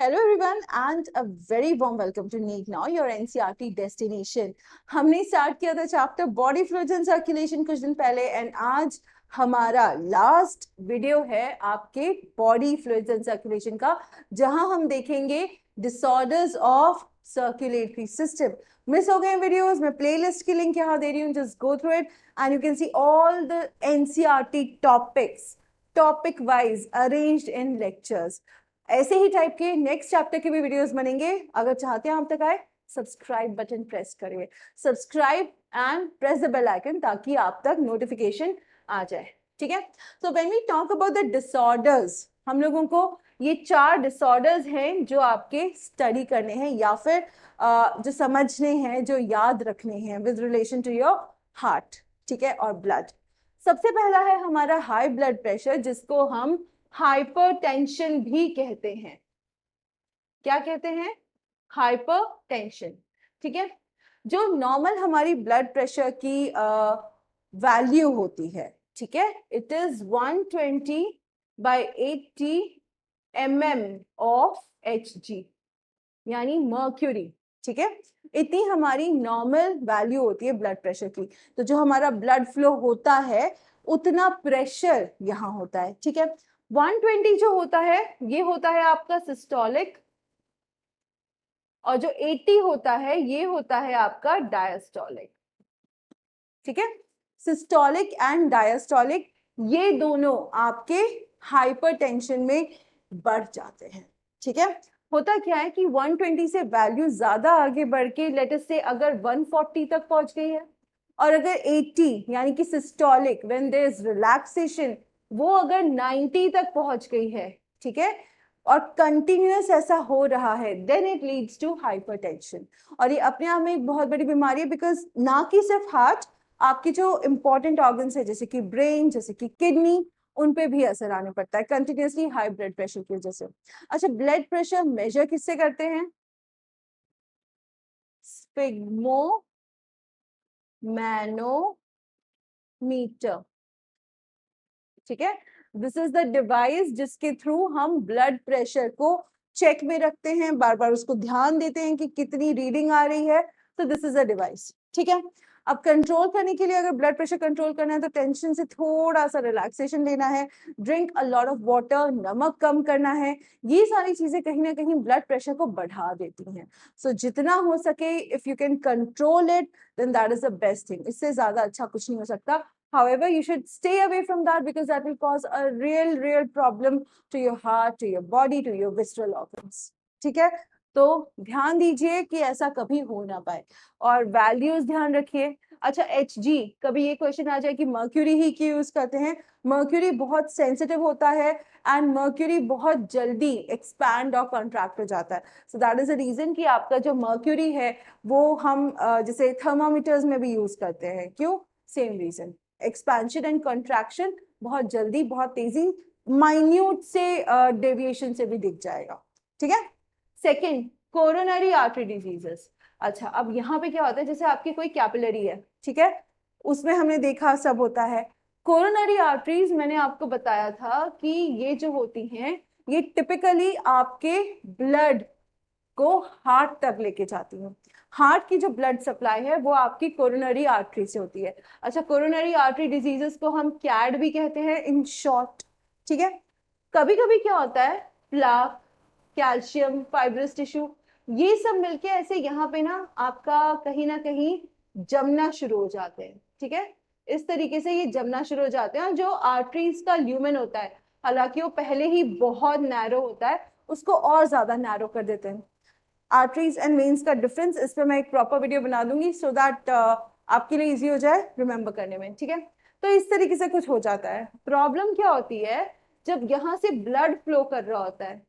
Hello everyone and a very warm welcome to NEET Now, your NCERT destination. हमने start किया था chapter body fluids and circulation कुछ दिन पहले and आज हमारा लास्ट वीडियो है आपके बॉडी फ्लूइड्स एंड सर्कुलेशन का, जहां हम देखेंगे disorders of circulatory system. Miss हो गए वीडियोस, मैं प्लेलिस्ट की लिंक यहाँ दे रही हूँ, just go through it and you can see all the NCERT topics topic wise arranged in lectures. ऐसे ही टाइप के नेक्स्ट चैप्टर के भी वीडियोस बनेंगे. अगर चाहते हैं आप तक आए, सब्सक्राइब बटन प्रेस करिए, subscribe and press the bell icon ताकि आप तक नोटिफिकेशन आ जाए. ठीक है. So when we talk about the disorders, हम लोगों को ये 4 डिसऑर्डर्स हैं जो आपके स्टडी करने हैं या फिर जो समझने हैं, जो याद रखने हैं with relation to your heart. ठीक है. और ब्लड. सबसे पहला है हमारा हाई ब्लड प्रेशर, जिसको हम हाइपरटेंशन भी कहते हैं. क्या कहते हैं? हाइपरटेंशन. ठीक है. जो नॉर्मल हमारी ब्लड प्रेशर की वैल्यू होती है, ठीक है, it is 120/80 mm of Hg, यानी मर्क्यूरी. ठीक है. इतनी हमारी नॉर्मल वैल्यू होती है ब्लड प्रेशर की. तो जो हमारा ब्लड फ्लो होता है उतना प्रेशर यहाँ होता है. ठीक है. 120 जो होता है ये होता है आपका सिस्टोलिक, और जो 80 होता है ये होता है आपका डायस्टोलिक. ठीक है. सिस्टोलिक एंड डायस्टोलिक ये दोनों आपके हाइपरटेंशन में बढ़ जाते हैं. ठीक है. होता क्या है कि 120 से वैल्यू ज्यादा आगे बढ़ के लेट अस से अगर 140 तक पहुंच गई है, और अगर 80 यानी कि systolic when there is relaxation वो अगर 90 तक पहुंच गई है, ठीक है, और कंटिन्यूअस ऐसा हो रहा है, then it leads to hypertension. और ये अपने आप में एक बहुत बड़ी बीमारी है, बिकॉज ना कि सिर्फ हार्ट, आपकी जो इंपॉर्टेंट ऑर्गन्स है जैसे कि ब्रेन, जैसे कि किडनी, उन पे भी असर आने पड़ता है कंटिन्यूअसली हाई ब्लड प्रेशर की वजह से. अच्छा, ब्लड प्रेशर मेजर किससे करते हैं? स्फिग्मोमैनोमीटर. ठीक है. दिस इज द डिवाइस जिसके थ्रू हम ब्लड प्रेशर को चेक में रखते हैं, बार बार उसको ध्यान देते हैं कि कितनी रीडिंग आ रही है. तो दिस इज अ डिवाइस. ठीक है. अब कंट्रोल करने के लिए, अगर ब्लड प्रेशर कंट्रोल करना है तो टेंशन से थोड़ा सा रिलैक्सेशन लेना है, drink a lot of water, नमक कम करना है. ये सारी चीजें कहीं ना कहीं ब्लड प्रेशर को बढ़ा देती हैं. सो जितना हो सके, if you can control it, then that is the best thing. इससे ज्यादा अच्छा कुछ नहीं हो सकता. However, you should stay away from that because that will cause a real problem to your heart, to your body, to your visceral organs. ठीक है. तो ध्यान दीजिए कि ऐसा कभी हो ना पाए, और वैल्यूज ध्यान रखिए. अच्छा, Hg, कभी ये क्वेश्चन आ जाए कि मर्क्यूरी ही क्यों यूज करते हैं. मर्क्यूरी बहुत सेंसिटिव होता है एंड मर्क्यूरी बहुत जल्दी एक्सपैंड और कॉन्ट्रैक्ट हो जाता है. So that is the reason कि आपका जो मर्क्यूरी है वो हम जैसे थर्मामीटर्स में भी यूज करते हैं. क्यों? Same reason. Expansion and contraction बहुत जल्दी, बहुत तेजी, माइन्यूट से डेविएशन से भी दिख जाएगा. ठीक है. Second, coronary artery diseases. अच्छा, अब यहाँ पे क्या होता है, जैसे आपकी कोई कैपिलरी है, ठीक है, उसमें हमने देखा सब होता है. कोरोनरी आर्टरीज मैंने आपको बताया था कि ये जो होती हैं ये टिपिकली आपके ब्लड को हार्ट तक लेके जाती हैं. हार्ट की जो ब्लड सप्लाई है वो आपकी कोरोनरी आर्टरी से होती है. अच्छा, कोरोनरी आर्टरी डिजीजेस को हम कैड भी कहते हैं इन शॉर्ट. ठीक है. कभी कभी क्या होता है, प्लाक, कैल्शियम, फाइब्रस टिश्यू, ये सब मिलके ऐसे यहाँ पे ना आपका कहीं ना कहीं जमना शुरू हो जाते हैं. ठीक है. इस तरीके से ये जमना शुरू हो जाते हैं, और जो आर्टरीज का ल्यूमेन होता है, हालांकि वो पहले ही बहुत नैरो होता है, उसको और ज्यादा नैरो कर देते हैं. आर्टरीज एंड वेन्स का डिफरेंस, इस पर मैं एक प्रॉपर वीडियो बना दूंगी सो दैट आपके लिए इजी हो जाए रिमेम्बर करने में. ठीक है. तो इस तरीके से कुछ हो जाता है. प्रॉब्लम क्या होती है, जब यहाँ से ब्लड फ्लो कर रहा होता है,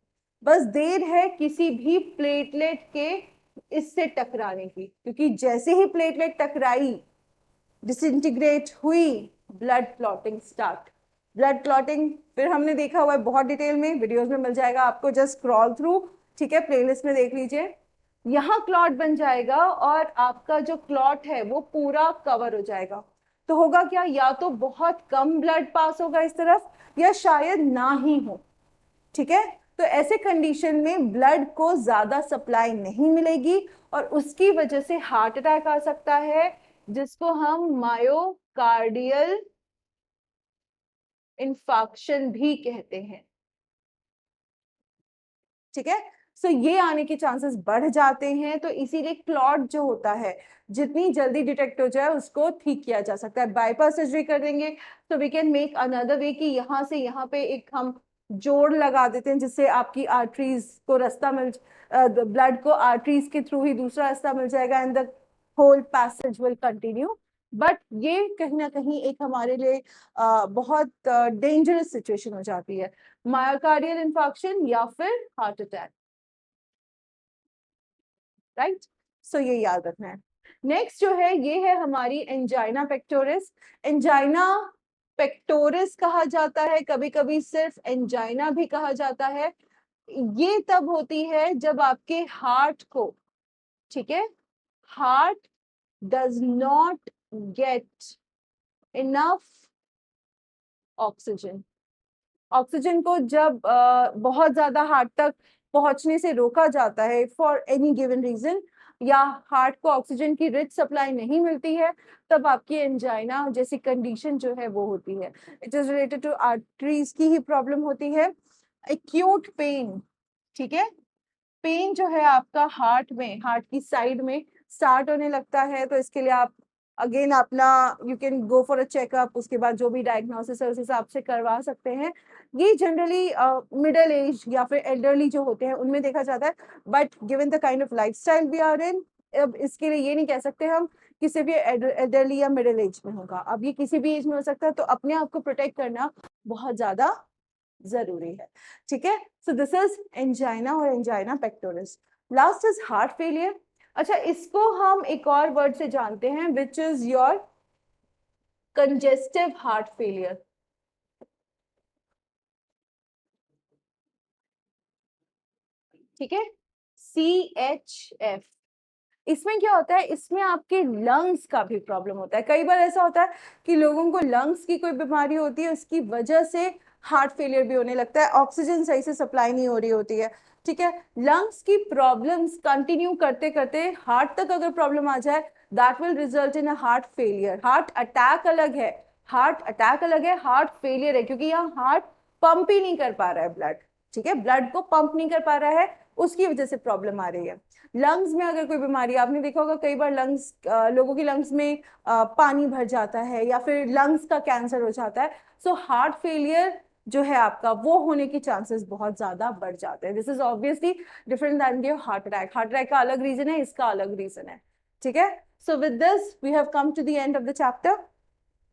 बस देर है किसी भी प्लेटलेट के इससे टकराने की, क्योंकि जैसे ही प्लेटलेट टकराई, डिसइंटीग्रेट हुई, blood clotting start. Blood clotting फिर हमने देखा हुआ है बहुत डिटेल में, वीडियोस में मिल जाएगा आपको, जस्ट स्क्रॉल थ्रू. ठीक है. प्लेलिस्ट में देख लीजिए. यहाँ क्लॉट बन जाएगा और आपका जो क्लॉट है वो पूरा कवर हो जाएगा. तो होगा क्या, या तो बहुत कम ब्लड पास होगा इस तरफ, या शायद ना ही हो. ठीक है. तो ऐसे कंडीशन में ब्लड को ज्यादा सप्लाई नहीं मिलेगी और उसकी वजह से हार्ट अटैक आ सकता है, जिसको हम मायोकार्डियल इंफाक्शन भी कहते हैं। ठीक है, सो ये आने के चांसेस बढ़ जाते हैं, तो इसीलिए क्लॉट जो होता है जितनी जल्दी डिटेक्ट हो जाए उसको ठीक किया जा सकता है। बाईपास सर्जरी कर देंगे तो we can make another way कि यहाँ से यहाँ पे एक हम जोड़ लगा देते हैं जिससे आपकी आर्टरीज को रास्ता मिल, ब्लड को आर्टरीज के थ्रू ही दूसरा रास्ता मिल जाएगा and the whole passage will continue. But ये कहीं ना कहीं एक हमारे लिए बहुत डेंजरस सिचुएशन हो जाती है, मायोकार्डियल इंफाक्शन या फिर हार्ट अटैक। राइट, सो ये याद रखना है। नेक्स्ट जो है ये है हमारी एंजाइना पेक्टोरिस। एंजाइना पेक्टोरिस कहा जाता है, कभी कभी सिर्फ एंजाइना भी कहा जाता है। ये तब होती है जब आपके हार्ट को, ठीक है, heart does not get enough oxygen. Oxygen को जब बहुत ज्यादा हार्ट तक पहुंचने से रोका जाता है फॉर एनी गिवन रीजन, या हार्ट को ऑक्सीजन की रिच सप्लाई नहीं मिलती है, तब आपकी एंजाइना जैसी कंडीशन जो है वो होती है। It is related to arteries की ही प्रॉब्लम होती है। एक्यूट पेन, ठीक है, पेन जो है आपका हार्ट में, हार्ट की साइड में स्टार्ट होने लगता है, तो इसके लिए आप अगेन अपना you can go for a checkup, उसके बाद जो भी डायग्नोसिस है उस हिसाब से करवा सकते हैं। ये जनरली मिडिल एज या फिर एल्डरली जो होते हैं उनमें देखा जाता है, but given the kind of lifestyle we are in, अब इसके लिए ये नहीं कह सकते हम किसी भी एल्डरली या मिडिल एज में होगा, अब ये किसी भी एज में हो सकता है, तो अपने आप को प्रोटेक्ट करना बहुत ज्यादा जरूरी है। ठीक है, सो दिस इज एंजाइना और angina pectoris. Last is heart failure. अच्छा, इसको हम एक और वर्ड से जानते हैं which is your congestive heart failure. ठीक है, CHF। इसमें क्या होता है, इसमें आपके लंग्स का भी प्रॉब्लम होता है। कई बार ऐसा होता है कि लोगों को लंग्स की कोई बीमारी होती है, उसकी वजह से हार्ट फेलियर भी होने लगता है, ऑक्सीजन सही से सप्लाई नहीं हो रही होती है। ठीक है, लंग्स की प्रॉब्लम्स कंटिन्यू करते करते हार्ट तक अगर प्रॉब्लम आ जाए, that will result in a heart failure. Heart attack अलग है, हार्ट अटैक अलग है, हार्ट फेलियर है, क्योंकि यहाँ हार्ट पंप ही नहीं कर पा रहा है ब्लड। ठीक है, ब्लड को पंप नहीं कर पा रहा है, उसकी वजह से प्रॉब्लम आ रही है। लंग्स में अगर कोई बीमारी, आपने देखा होगा कई बार लंग्स, लोगों की लंग्स में पानी भर जाता है या फिर लंग्स का कैंसर हो जाता है, सो हार्ट फेलियर जो है आपका वो होने की चांसेस बहुत ज्यादा बढ़ जाते हैं। This is obviously different than your heart attack. Heart attack का अलग रीजन है, इसका अलग रीजन है। ठीक है, so with this we have come to the end of the chapter.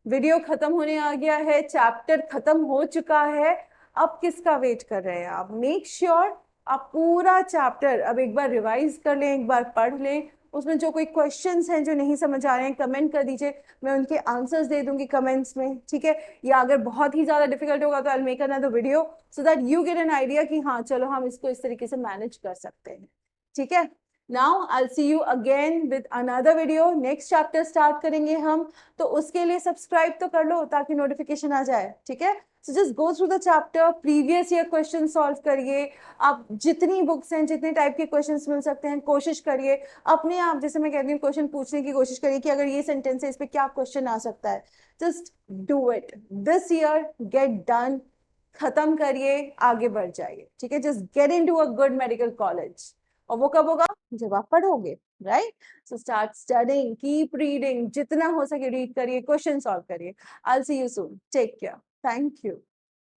Video खत्म होने आ गया है, चैप्टर खत्म हो चुका है। अब किसका वेट कर रहे हैं आप? मेक श्योर आप पूरा चैप्टर अब एक बार रिवाइज कर लें, एक बार पढ़ लें। उसमें जो कोई क्वेश्चंस हैं जो नहीं समझ आ रहे हैं, कमेंट कर दीजिए, मैं उनके आंसर्स दे दूंगी कमेंट्स में। ठीक है, या अगर बहुत ही ज्यादा डिफिकल्ट होगा तो I will make another video so that you get an idea कि हाँ चलो हम इसको इस तरीके से मैनेज कर सकते हैं। ठीक है, now I will see you again with another video. Next chapter start करेंगे हम, तो उसके लिए सब्सक्राइब तो कर लो ताकि नोटिफिकेशन आ जाए। ठीक है, so just go through the chapter, previous year question solve करिए। आप जितनी बुक्स हैं, जितने टाइप के क्वेश्चंस मिल सकते हैं, कोशिश करिए अपने आप, जैसे मैं कहती हूँ, क्वेश्चन पूछने की कोशिश करिए कि अगर ये सेंटेंस है इस पे क्या क्वेश्चन आ सकता है। Just do it this year, get done, खत्म करिए, आगे बढ़ जाइए। ठीक है, just get into a good medical college. और वो कब होगा? जब आप पढ़ोगे, right? So start studying, keep reading, जितना हो सके रीड करिए, क्वेश्चन सॉल्व करिए। I will see you soon, take care, thank you.